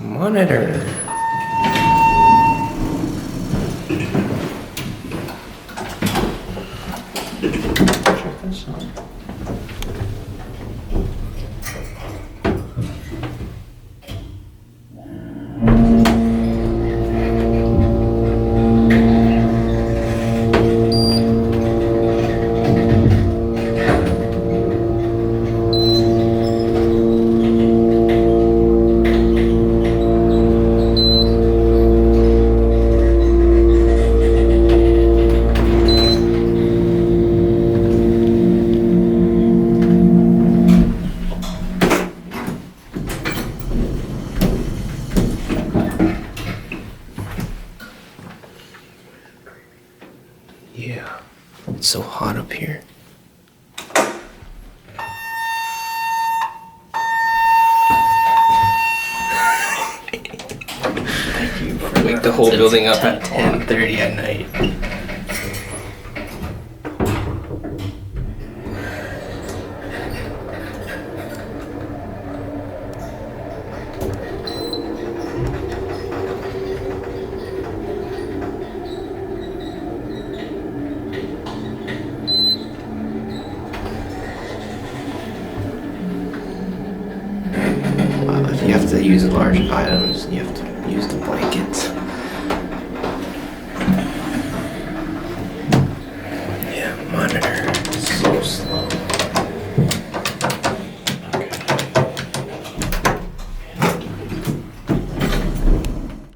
Monitor. Check this out. Yeah, it's so hot up here. Thank you for wake the whole building up at 10:30 at night. If you have to use large items, you have to use the blankets.